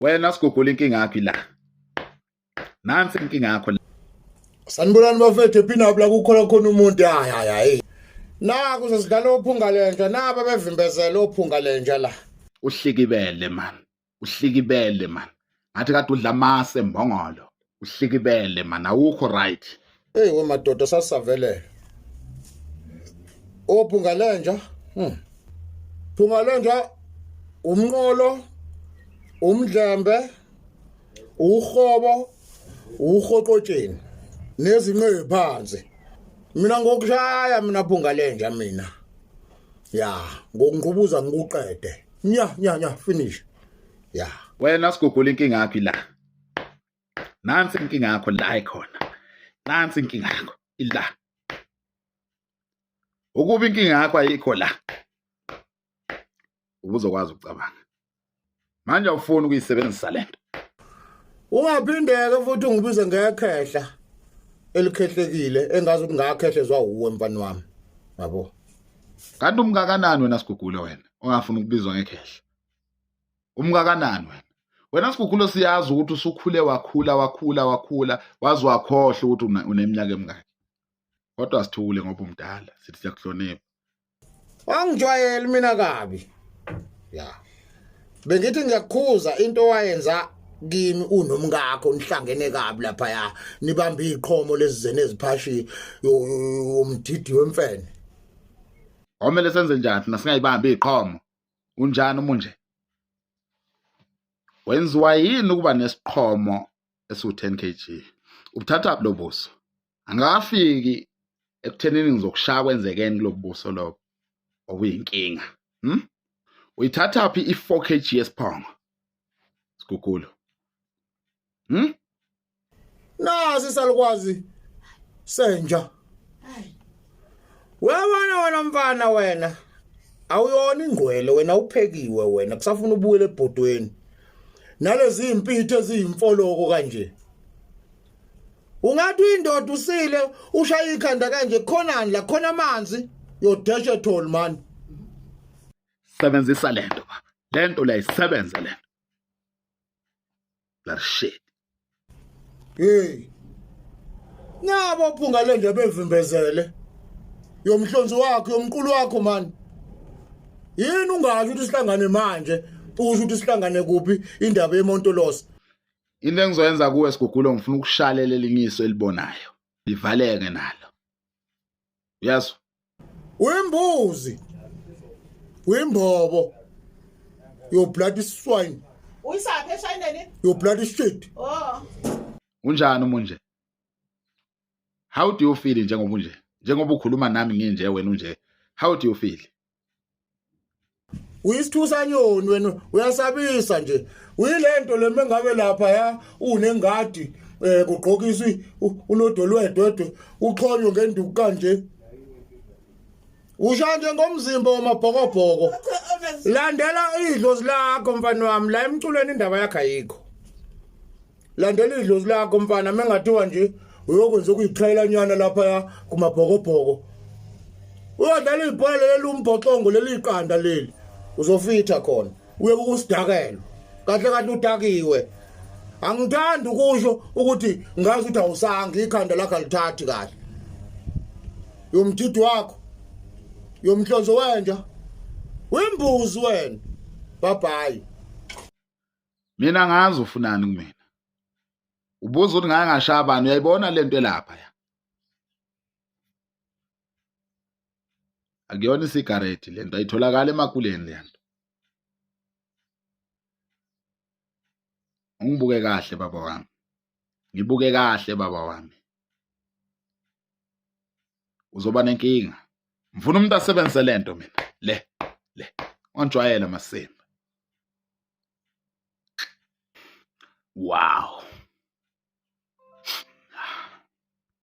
Wena sigugula inkinga yakho la. Nansi inkinga yakho la. Sanibonani bafethu ephina la kukhona umuntu hayi. Naku sesidlala ophunga lenja naba bevimbezela ophunga lenja la. Uhlikibele man. Uhlikibele man. Ngathi kade udla amase embongolo. Uhlikibele man awukho right. Hey we madoda sasisavelele. Ophunga lenja. Phunga lenja umnqolo, umdlembe, uhobo, uhoqotsheni nezinqe phansi. Mina ngokushaya mina phunga lenja mina. Ya, ngokungqubuza ngikuqede. Nya finish. Ya. Wena sigugula inkinga yakho la. Nansi inkinga yakho la ikhona. Nansi inkinga yakho ila. Ukuba inkinga yakho ayikho la. Ubuzokwazi ukucabanga. Manje awufuni ukuyisebenzisa lento. Ungaphindeke futhi ungibize ngekhehla elikhehlekile engazi ukuthi ngakhehlezwa uwe mfana wami. Yabo. Kanti umkakanani wena sigugule wena ongafuni ukubizwa ngekhehla. Umkakanani wena. Wena sigugulo siyazi ukuthi usukhule wakhula wazi wakhohle ukuthi uneminyaka emingaki. Kodwa sithule ngoba umdala sithi siyakuhlonipha. Angijwayele mina kabi. Ya. Bengithi ngiyakukhuza into wayenza kimi unomngakho nihlangene kabi lapha ya nibamba iqhomo lezizene eziphashi umdidi wemfene. Omele senze njani thina singayibamba iqhomo. Unjani umunje? Wenziwa yini ukuba nesiqhomo esu10 kg? Ubuthatha lo buso. Angafiki ekuthenini ngizokushaya kwenzekeni kulobuso lo. Okuyinkinga. Uyithatha phi i4 kg yesiphongo? Sigugulo. Nasi salukwazi senja. Wena mfana wena. Awuyona ingqwele wena uphekiwe wena kusafuna ubuyele ebhodweni. Nalezi impitho eziyimfoloko kanje. Ungathi indoda usile ushaya ikhanda kanje khonani la khona amanzi yodeshe thol man. Sebenzisa lento baba. Lento la isebenza lento. La shit. Hey. Nabo phunga lenje bevimbezele. Yomhlonzi wakho yomqulu wakho man. Yini ungasho ukuthi sihlangane manje? Usho ukuthi sihlangane kuphi indaba yeMontolosi? Into engizoyenza kuwe sigugulo ngifuna ukushalela elinyiso elibonayo. Livaleke nalo. Uyazwa? Uyimbuzi. Uyimbobo. You bloody swine. Uyisaphi eshayineni? You bloody shit. Oh. Unjani umunje? How do you feel njengoba unje? Njengoba ukhuluma nami nginje wena unje. How do you feel? Uyisithusa nyoni wena uyasabisa nje. Uyilento lemengabe lapha ya unengadi kugqokiswa ulodolwedwe uxhonywe ngenduku kanje. Ushanje ngomzimba wamabhokobhoko. Landela idlozi lakho mfana wami la emculweni indaba yakhe ayikho. Landela idlozi lakho mfana mengathiwa nje uyokwenza ukuyitrayela nyana lapha ya kumabhokobhoko. Uyadlala ibhola lelumbhoxongo leliqanda leli. Uzofitha khona. Uye ukusidakela. Kahle udakiwe. Angithandi ukusho ukuthi ngazi ukuthi awusanga ikhanda lakho alithathi kahle. Yomthidi wakho. Yomhlonzo wenja. Wembuzi wena. Bye. Mina ngazi ufunani kumina. Ubuza ukuthi ngake ngashaya abantu uyayibona lento elapha ya. Akuyona isigareti lento ayitholakala emakuleni lento. Ungibuke kahle baba wami. Ngibuke kahle baba wami. Uzoba nenkinga. Ngifuna umuntu asebenze lento mina. Le. Onjwayela masimba. Wow.